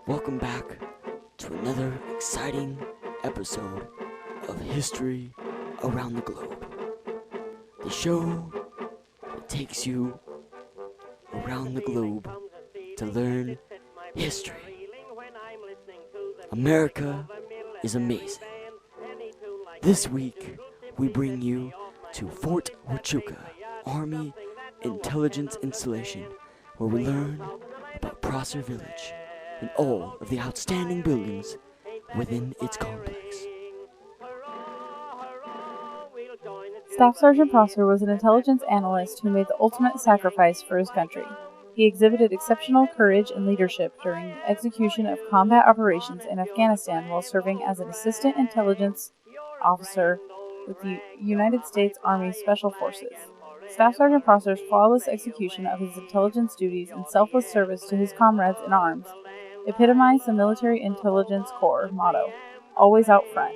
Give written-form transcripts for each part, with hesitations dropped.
Welcome back to another exciting episode of History Around the Globe. The show that takes you around the globe to learn history. America is amazing. This week, we bring you to Fort Huachuca Army Intelligence Installation, where we learn about Prosser Village and all of the outstanding buildings within its complex. Staff Sergeant Prosser was an intelligence analyst who made the ultimate sacrifice for his country. He exhibited exceptional courage and leadership during the execution of combat operations in Afghanistan while serving as an assistant intelligence officer with the United States Army Special Forces. Staff Sergeant Prosser's flawless execution of his intelligence duties and selfless service to his comrades in arms epitomized the Military Intelligence Corps motto, always out front.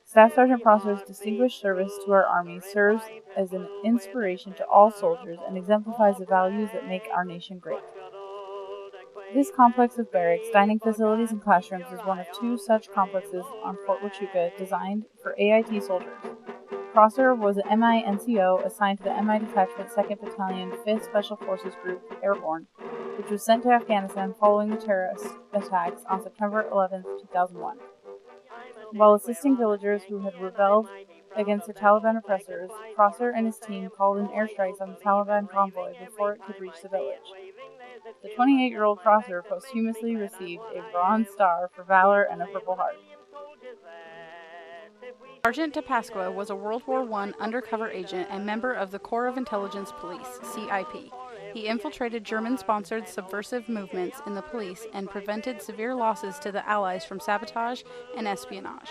Staff Sergeant Prosser's distinguished service to our Army serves as an inspiration to all soldiers and exemplifies the values that make our nation great. This complex of barracks, dining facilities, and classrooms is one of two such complexes on Fort Huachuca designed for AIT soldiers. Prosser was an MI NCO assigned to the MI Detachment 2nd Battalion, 5th Special Forces Group, Airborne, which was sent to Afghanistan following the terrorist attacks on September 11, 2001. While assisting villagers who had rebelled against the Taliban oppressors, Prosser and his team called in airstrikes on the Taliban convoy before it could reach the village. The 28-year-old Prosser posthumously received a Bronze Star for valor and a Purple Heart. Sergeant De Pasqua was a World War I undercover agent and member of the Corps of Intelligence Police, CIP. He infiltrated German-sponsored subversive movements in the police and prevented severe losses to the Allies from sabotage and espionage.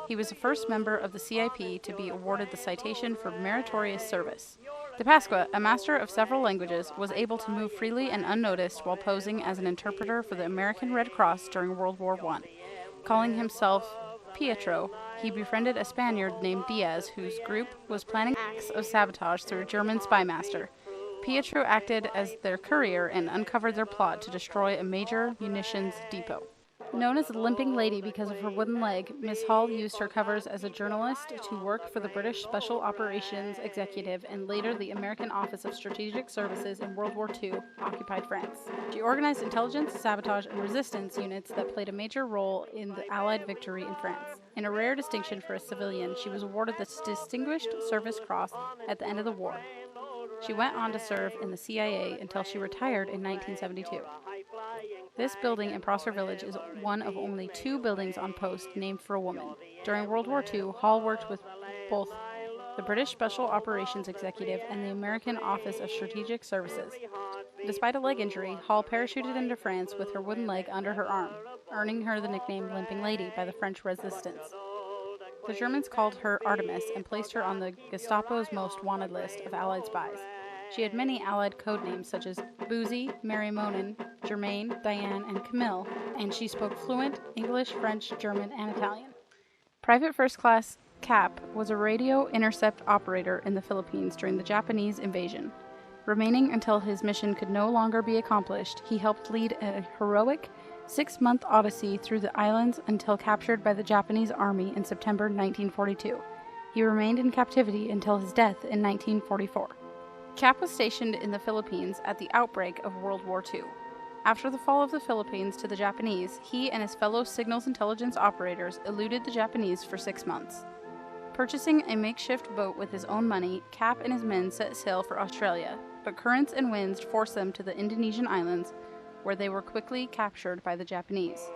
He was the first member of the CIP to be awarded the Citation for Meritorious Service. De Pasqua, a master of several languages, was able to move freely and unnoticed while posing as an interpreter for the American Red Cross during World War I. Calling himself Pietro, he befriended a Spaniard named Diaz, whose group was planning acts of sabotage through a German spy master. Pietro acted as their courier and uncovered their plot to destroy a major munitions depot. Known as the Limping Lady because of her wooden leg, Miss Hall used her covers as a journalist to work for the British Special Operations Executive and later the American Office of Strategic Services in World War II, occupied France. She organized intelligence, sabotage, and resistance units that played a major role in the Allied victory in France. In a rare distinction for a civilian, she was awarded the Distinguished Service Cross at the end of the war. She went on to serve in the CIA until she retired in 1972. This building in Prosser Village is one of only two buildings on post named for a woman. During World War II, Hall worked with both the British Special Operations Executive and the American Office of Strategic Services. Despite a leg injury, Hall parachuted into France with her wooden leg under her arm, earning her the nickname Limping Lady by the French resistance. The Germans called her Artemis and placed her on the Gestapo's most wanted list of Allied spies. She had many Allied code names such as Boozy, Mary Monin, Germaine, Diane, and Camille, and she spoke fluent English, French, German, and Italian. Private First Class Cap was a radio intercept operator in the Philippines during the Japanese invasion. Remaining until his mission could no longer be accomplished, he helped lead a heroic 6-month odyssey through the islands until captured by the Japanese army in September 1942. He remained in captivity until his death in 1944. Cap was stationed in the Philippines at the outbreak of World War II. After the fall of the Philippines to the Japanese, he and his fellow signals intelligence operators eluded the Japanese for 6 months. Purchasing a makeshift boat with his own money, Cap and his men set sail for Australia, but currents and winds forced them to the Indonesian islands, where they were quickly captured by the Japanese.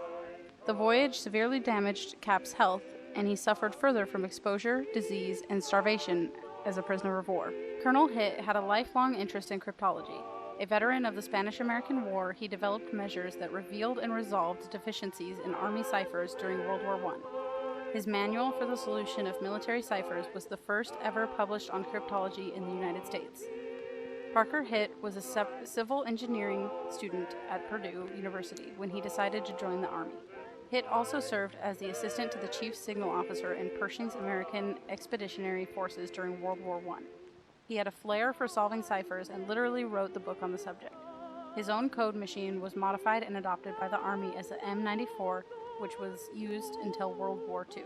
The voyage severely damaged Cap's health, and he suffered further from exposure, disease, and starvation as a prisoner of war. Colonel Hitt had a lifelong interest in cryptology. A veteran of the Spanish-American War, he developed measures that revealed and resolved deficiencies in Army ciphers during World War I. His manual for the solution of military ciphers was the first ever published on cryptology in the United States. Parker Hitt was a civil engineering student at Purdue University when he decided to join the Army. Hitt also served as the assistant to the chief signal officer in Pershing's American Expeditionary Forces during World War I. He had a flair for solving ciphers and literally wrote the book on the subject. His own code machine was modified and adopted by the Army as the M94, which was used until World War II.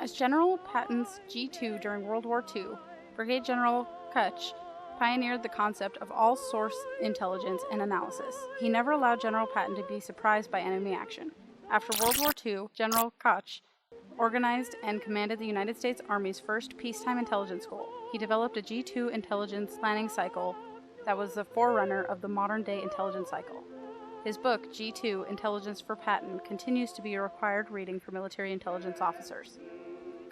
As General Patton's G2 during World War II, Brigadier General Kutch pioneered the concept of all-source intelligence and analysis. He never allowed General Patton to be surprised by enemy action. After World War II, General Kutch organized and commanded the United States Army's first peacetime intelligence school. He developed a G2 intelligence planning cycle that was the forerunner of the modern-day intelligence cycle. His book, G2 Intelligence for Patton, continues to be a required reading for military intelligence officers.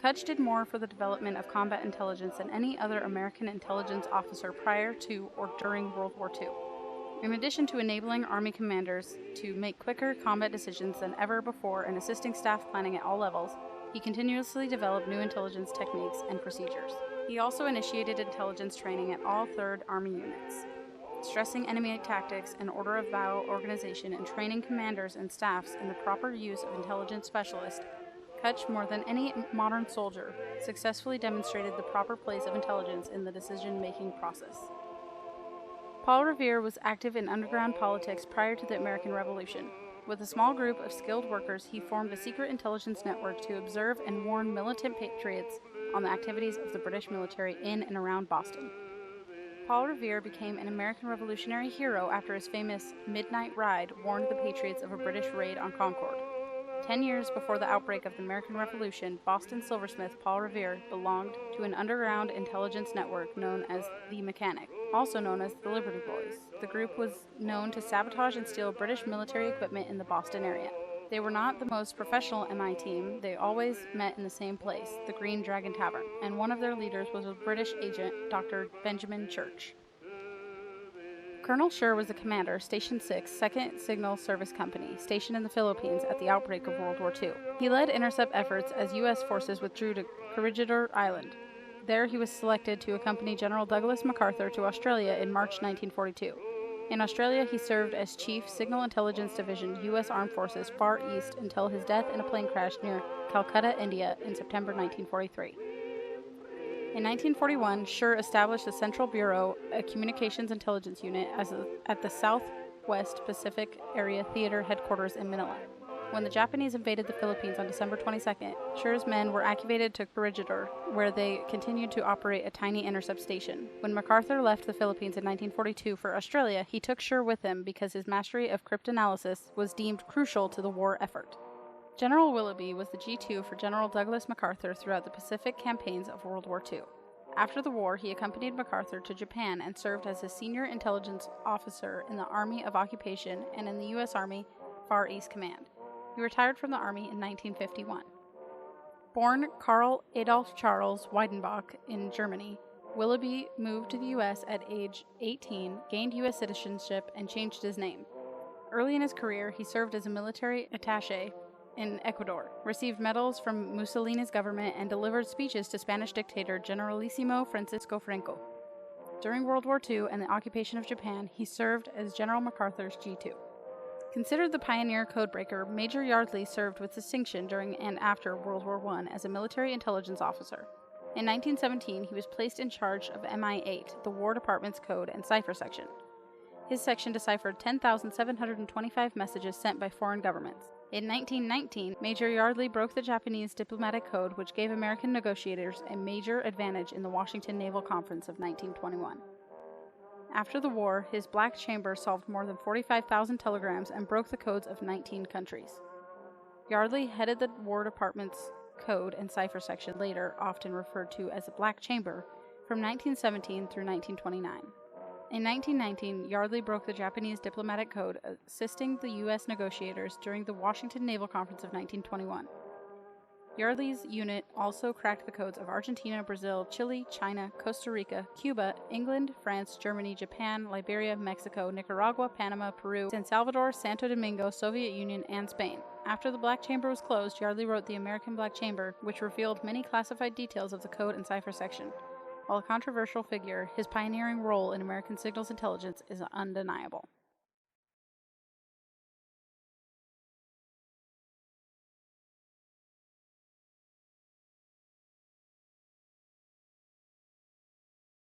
Kutch did more for the development of combat intelligence than any other American intelligence officer prior to or during World War II. In addition to enabling Army commanders to make quicker combat decisions than ever before and assisting staff planning at all levels, he continuously developed new intelligence techniques and procedures. He also initiated intelligence training at all 3rd Army units, stressing enemy tactics and order of battle organization and training commanders and staffs in the proper use of intelligence specialists. Kutch, more than any modern soldier, successfully demonstrated the proper place of intelligence in the decision-making process. Paul Revere was active in underground politics prior to the American Revolution. With a small group of skilled workers, he formed a secret intelligence network to observe and warn militant patriots on the activities of the British military in and around Boston. Paul Revere became an American Revolutionary hero after his famous Midnight Ride warned the patriots of a British raid on Concord. 10 years before the outbreak of the American Revolution, Boston silversmith Paul Revere belonged to an underground intelligence network known as the Mechanic, also known as the Liberty Boys. The group was known to sabotage and steal British military equipment in the Boston area. They were not the most professional MI team. They always met in the same place, the Green Dragon Tavern, and one of their leaders was a British agent, Dr. Benjamin Church. Colonel Schur was the commander, Station 6, 2nd Signal Service Company, stationed in the Philippines at the outbreak of World War II. He led intercept efforts as U.S. forces withdrew to Corregidor Island. There he was selected to accompany General Douglas MacArthur to Australia in March 1942. In Australia, he served as Chief Signal Intelligence Division, U.S. Armed Forces, Far East until his death in a plane crash near Calcutta, India in September 1943. In 1941, Schur established the Central Bureau, a communications intelligence unit, at the Southwest Pacific Area Theater headquarters in Manila. When the Japanese invaded the Philippines on December 22nd, Schur's men were activated to Corregidor, where they continued to operate a tiny intercept station. When MacArthur left the Philippines in 1942 for Australia, he took Schur with him because his mastery of cryptanalysis was deemed crucial to the war effort. General Willoughby was the G2 for General Douglas MacArthur throughout the Pacific campaigns of World War II. After the war, he accompanied MacArthur to Japan and served as a senior intelligence officer in the Army of Occupation and in the U.S. Army Far East Command. He retired from the Army in 1951. Born Karl Adolf Charles Weidenbach in Germany, Willoughby moved to the U.S. at age 18, gained U.S. citizenship, and changed his name. Early in his career, he served as a military attaché in Ecuador, received medals from Mussolini's government, and delivered speeches to Spanish dictator Generalissimo Francisco Franco. During World War II and the occupation of Japan, he served as General MacArthur's G2. Considered the pioneer codebreaker, Major Yardley served with distinction during and after World War I as a military intelligence officer. In 1917, he was placed in charge of MI8, the War Department's code and cipher section. His section deciphered 10,725 messages sent by foreign governments. In 1919, Major Yardley broke the Japanese diplomatic code, which gave American negotiators a major advantage in the Washington Naval Conference of 1921. After the war, his Black Chamber solved more than 45,000 telegrams and broke the codes of 19 countries. Yardley headed the War Department's code and cipher section, later often referred to as the Black Chamber, from 1917 through 1929. In 1919, Yardley broke the Japanese diplomatic code, assisting the U.S. negotiators during the Washington Naval Conference of 1921. Yardley's unit also cracked the codes of Argentina, Brazil, Chile, China, Costa Rica, Cuba, England, France, Germany, Japan, Liberia, Mexico, Nicaragua, Panama, Peru, San Salvador, Santo Domingo, Soviet Union, and Spain. After the Black Chamber was closed, Yardley wrote the American Black Chamber, which revealed many classified details of the code and cipher section. While a controversial figure, his pioneering role in American signals intelligence is undeniable.